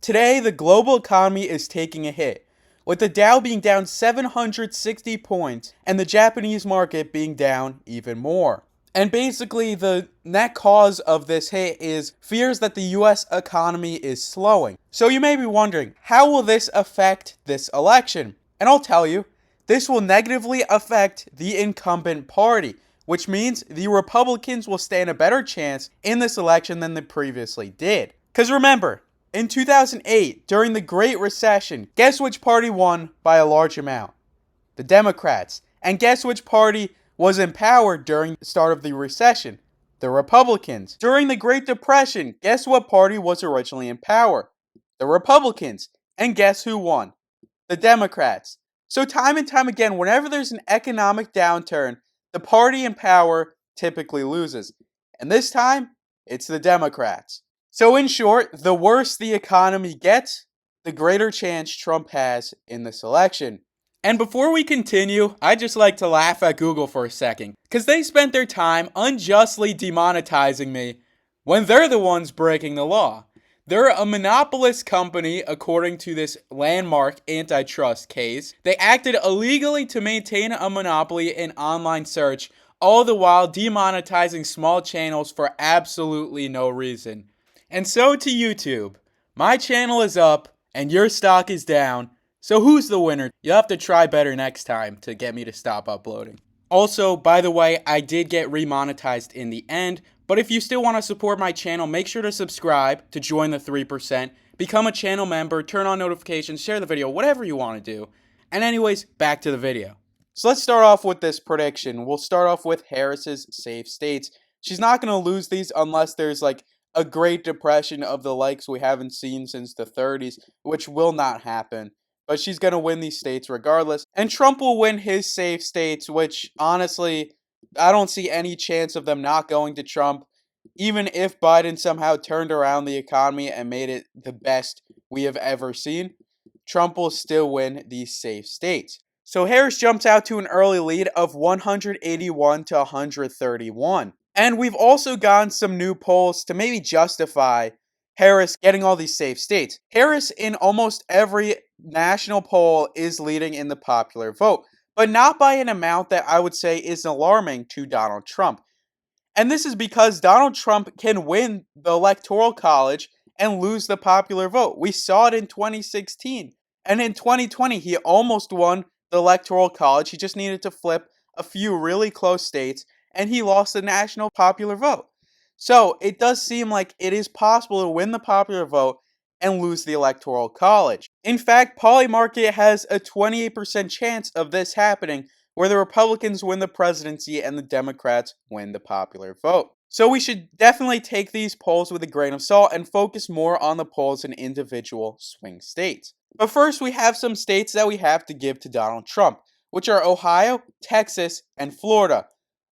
Today, the global economy is taking a hit, with the Dow being down 760 points and the Japanese market being down even more. And basically, the net cause of this hit is fears that the US economy is slowing. So you may be wondering, how will this affect this election? And I'll tell you, this will negatively affect the incumbent party, which means the Republicans will stand a better chance in this election than they previously did. Because remember, in 2008, during the Great Recession, guess which party won by a large amount? The Democrats. And guess which party was in power during the start of the recession? The Republicans. During the Great Depression, guess what party was originally in power? The Republicans. And guess who won? The Democrats. So time and time again, whenever there's an economic downturn, the party in power typically loses. And this time, it's the Democrats. So in short, the worse the economy gets, the greater chance Trump has in this election. And before we continue, I'd just like to laugh at Google for a second, because they spent their time unjustly demonetizing me when they're the ones breaking the law. They're a monopolist company according to this landmark antitrust case. They acted illegally to maintain a monopoly in online search, all the while demonetizing small channels for absolutely no reason. And so to YouTube, my channel is up and your stock is down, so who's the winner? You'll have to try better next time to get me to stop uploading. Also, by the way, I did get remonetized in the end, but if you still want to support my channel, make sure to subscribe to join the 3%, become a channel member, turn on notifications, share the video, whatever you want to do. And anyways, back to the video. So let's start off with this prediction. We'll start off with Harris's safe states. She's not going to lose these unless there's like a Great Depression of the likes we haven't seen since the 30s, which will not happen. But she's going to win these states regardless. And Trump will win his safe states, which honestly, I don't see any chance of them not going to Trump. Even if Biden somehow turned around the economy and made it the best we have ever seen, Trump will still win these safe states. So Harris jumps out to an early lead of 181 to 131. And we've also gotten some new polls to maybe justify Harris getting all these safe states. Harris in almost every national poll is leading in the popular vote, but not by an amount that I would say is alarming to Donald Trump. And this is because Donald Trump can win the Electoral College and lose the popular vote. We saw it in 2016. And in 2020, he almost won the Electoral College. He just needed to flip a few really close states, and he lost the national popular vote. So it does seem like it is possible to win the popular vote and lose the Electoral College. In fact, Polymarket has a 28% chance of this happening, where the Republicans win the presidency and the Democrats win the popular vote. So we should definitely take these polls with a grain of salt and focus more on the polls in individual swing states. But first, we have some states that we have to give to Donald Trump, which are Ohio, Texas, and Florida.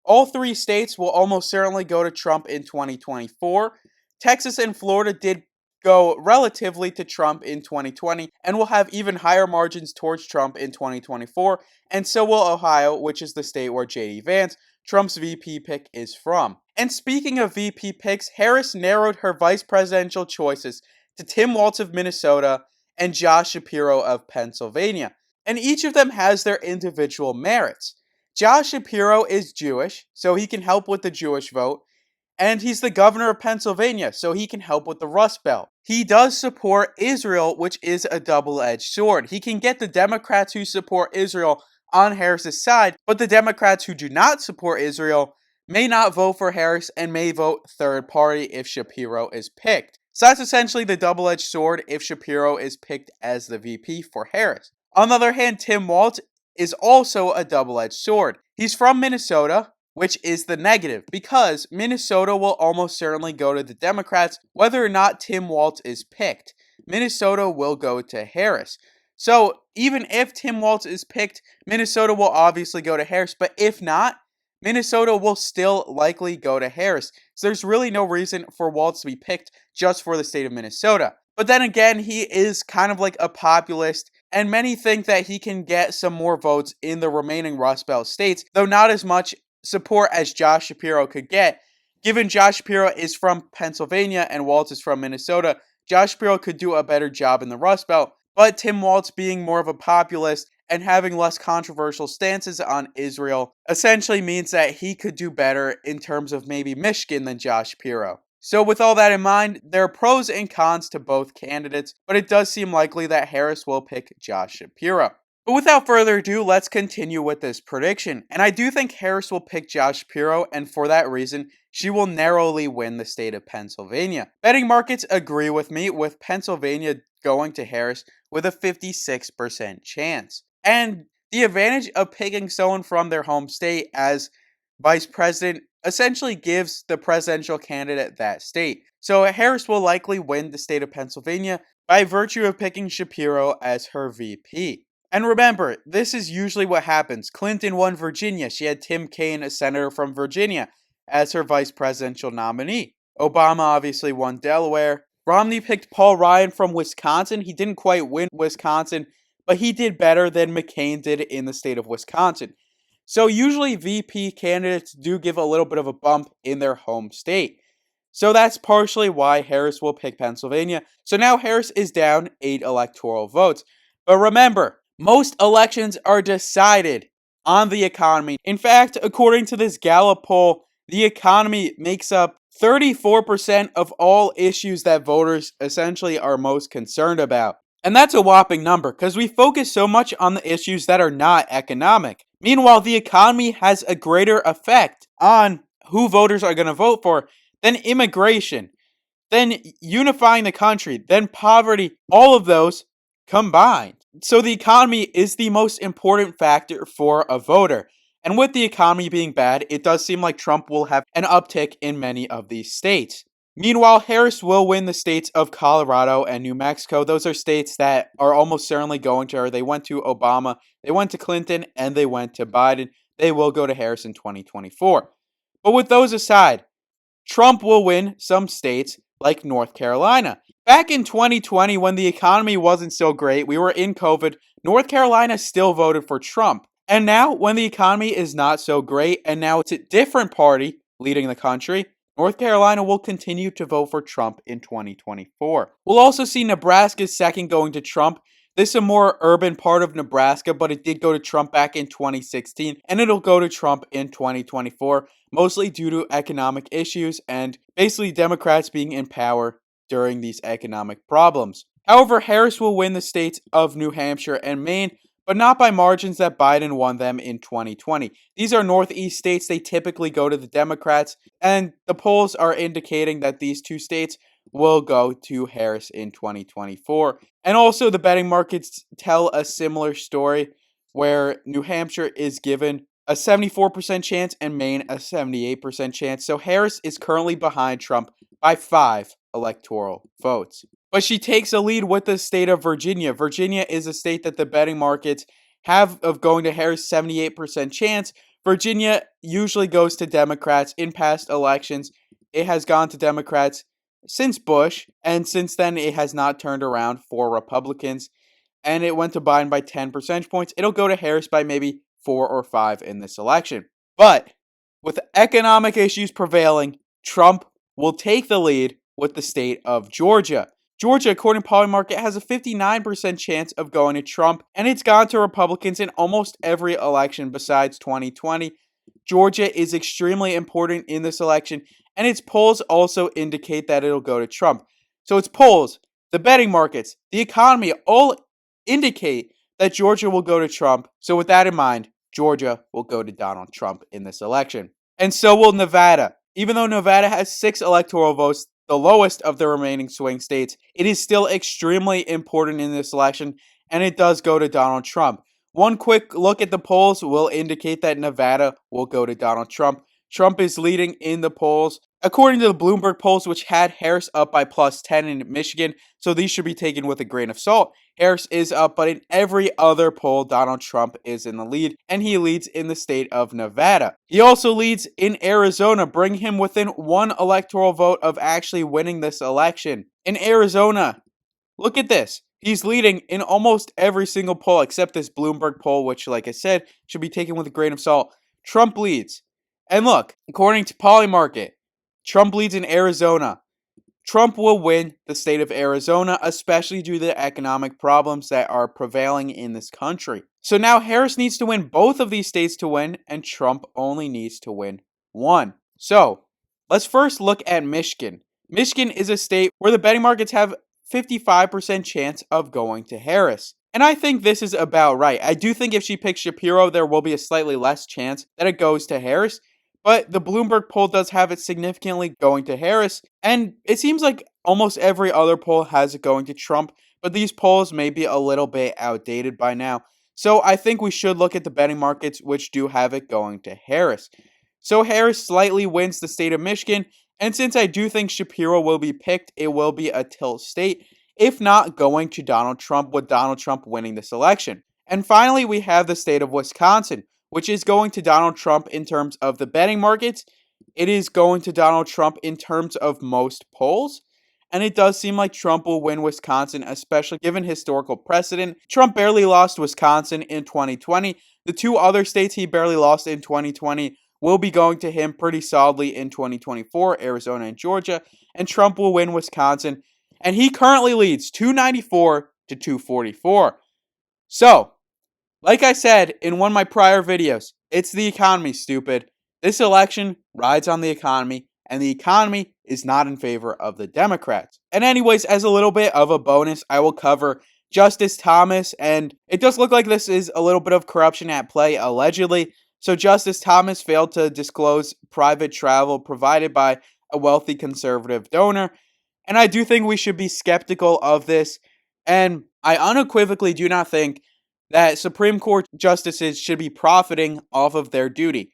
All three states will almost certainly go to Trump in 2024. Texas and Florida did go relatively to Trump in 2020 and will have even higher margins towards Trump in 2024. And so will Ohio, which is the state where Shady Vance, Trump's VP pick, is from. And speaking of VP picks, Harris narrowed her vice presidential choices to Tim Walz of Minnesota and Josh Shapiro of Pennsylvania. And each of them has their individual merits. Josh Shapiro is Jewish, so he can help with the Jewish vote, and he's the governor of Pennsylvania, so he can help with the Rust Belt. He does support Israel, which is a double-edged sword. He can get the Democrats who support Israel on Harris's side, but the Democrats who do not support Israel may not vote for Harris and may vote third party if Shapiro is picked. So that's essentially the double-edged sword if Shapiro is picked as the VP for Harris. On the other hand, Tim Walz is also a double-edged sword. He's from Minnesota, which is the negative, because Minnesota will almost certainly go to the Democrats whether or not Tim Walz is picked. Minnesota will go to Harris. So even if Tim Walz is picked, Minnesota will obviously go to Harris, but if not, Minnesota will still likely go to Harris. So there's really no reason for Walz to be picked just for the state of Minnesota. But then again, he is kind of like a populist, and many think that he can get some more votes in the remaining Rust Belt states, though not as much support as Josh Shapiro could get. Given Josh Shapiro is from Pennsylvania and Walz is from Minnesota, Josh Shapiro could do a better job in the Rust Belt, but Tim Walz being more of a populist and having less controversial stances on Israel essentially means that he could do better in terms of maybe Michigan than Josh Shapiro. So with all that in mind, there are pros and cons to both candidates, but it does seem likely that Harris will pick Josh Shapiro. But without further ado, let's continue with this prediction. And I do think Harris will pick Josh Shapiro, and for that reason, she will narrowly win the state of Pennsylvania. Betting markets agree with me, with Pennsylvania going to Harris with a 56% chance. And the advantage of picking someone from their home state as vice president essentially gives the presidential candidate that state. So Harris will likely win the state of Pennsylvania by virtue of picking Shapiro as her VP. And remember, this is usually what happens. Clinton won Virginia. She had Tim Kaine, a senator from Virginia, as her vice presidential nominee. Obama obviously won Delaware. Romney picked Paul Ryan from Wisconsin. He didn't quite win Wisconsin, but he did better than McCain did in the state of Wisconsin. So usually VP candidates do give a little bit of a bump in their home state. So that's partially why Harris will pick Pennsylvania. So now Harris is down 8 electoral votes. But remember, most elections are decided on the economy. In fact, according to this Gallup poll, the economy makes up 34% of all issues that voters essentially are most concerned about. And that's a whopping number because we focus so much on the issues that are not economic. Meanwhile, the economy has a greater effect on who voters are going to vote for than immigration, than unifying the country, than poverty, all of those combined. So the economy is the most important factor for a voter. And with the economy being bad, it does seem like Trump will have an uptick in many of these states. Meanwhile, Harris will win the states of Colorado and New Mexico. Those are states that are almost certainly going to her. They went to Obama, they went to Clinton, and they went to Biden. They will go to Harris in 2024. But with those aside, Trump will win some states like North Carolina. Back in 2020, when the economy wasn't so great, we were in COVID, North Carolina still voted for Trump. And now, when the economy is not so great, and now it's a different party leading the country, North Carolina will continue to vote for Trump in 2024. We'll also see Nebraska's second going to Trump. This is a more urban part of Nebraska, but it did go to Trump back in 2016, and it'll go to Trump in 2024, mostly due to economic issues and basically Democrats being in power during these economic problems. However, Harris will win the states of New Hampshire and Maine, but not by margins that Biden won them in 2020. These are Northeast states. They typically go to the Democrats, and the polls are indicating that these two states will go to Harris in 2024. And also, the betting markets tell a similar story where New Hampshire is given a 74% chance and Maine a 78% chance. So Harris is currently behind Trump by 5 electoral votes. But she takes a lead with the state of Virginia. Virginia is a state that the betting markets have of going to Harris 78% chance. Virginia usually goes to Democrats in past elections. It has gone to Democrats since Bush, and since then it has not turned around for Republicans. And it went to Biden by 10 percentage points. It'll go to Harris by maybe 4 or 5 in this election. But with economic issues prevailing, Trump will take the lead with the state of Georgia. Georgia, according to Polymarket, has a 59% chance of going to Trump, and it's gone to Republicans in almost every election besides 2020. Georgia is extremely important in this election, and its polls also indicate that it'll go to Trump. So its polls, the betting markets, the economy all indicate that Georgia will go to Trump. So with that in mind, Georgia will go to Donald Trump in this election. And so will Nevada. Even though Nevada has 6 electoral votes, the lowest of the remaining swing states, it is still extremely important in this election, and it does go to Donald Trump. One quick look at the polls will indicate that Nevada will go to Donald Trump. Trump is leading in the polls. According to the Bloomberg polls, which had Harris up by plus 10 in Michigan, so these should be taken with a grain of salt. Harris is up, but in every other poll, Donald Trump is in the lead, and he leads in the state of Nevada. He also leads in Arizona, bringing him within 1 electoral vote of actually winning this election. In Arizona, look at this. He's leading in almost every single poll except this Bloomberg poll, which, like I said, should be taken with a grain of salt. Trump leads. And look, according to Polymarket, Trump leads in Arizona. Trump will win the state of Arizona, especially due to the economic problems that are prevailing in this country. So now Harris needs to win both of these states to win, and Trump only needs to win one. So let's first look at Michigan. Michigan is a state where the betting markets have 55% chance of going to Harris. And I think this is about right. I do think if she picks Shapiro, there will be a slightly less chance that it goes to Harris. But the Bloomberg poll does have it significantly going to Harris. And it seems like almost every other poll has it going to Trump. But these polls may be a little bit outdated by now. So I think we should look at the betting markets, which do have it going to Harris. So Harris slightly wins the state of Michigan. And since I do think Shapiro will be picked, it will be a tilt state, if not going to Donald Trump, with Donald Trump winning this election. And finally, we have the state of Wisconsin, which is going to Donald Trump in terms of the betting markets. It is going to Donald Trump in terms of most polls. And it does seem like Trump will win Wisconsin, especially given historical precedent. Trump barely lost Wisconsin in 2020. The two other states he barely lost in 2020 will be going to him pretty solidly in 2024, Arizona and Georgia, and Trump will win Wisconsin, and he currently leads 294 to 244. So, like I said in one of my prior videos, it's the economy, stupid. This election rides on the economy, and the economy is not in favor of the Democrats. And anyways, as a little bit of a bonus, I will cover Justice Thomas, and it does look like this is a little bit of corruption at play, allegedly. So Justice Thomas failed to disclose private travel provided by a wealthy conservative donor. And I do think we should be skeptical of this. And I unequivocally do not think that Supreme Court justices should be profiting off of their duty.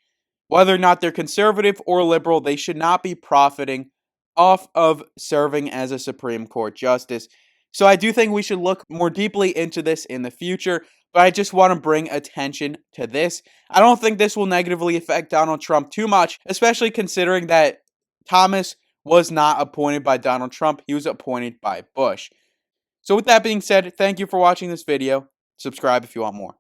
Whether or not they're conservative or liberal, they should not be profiting off of serving as a Supreme Court justice. So I do think we should look more deeply into this in the future. But I just want to bring attention to this. I don't think this will negatively affect Donald Trump too much, especially considering that Thomas was not appointed by Donald Trump. He was appointed by Bush. So with that being said, thank you for watching this video. Subscribe if you want more.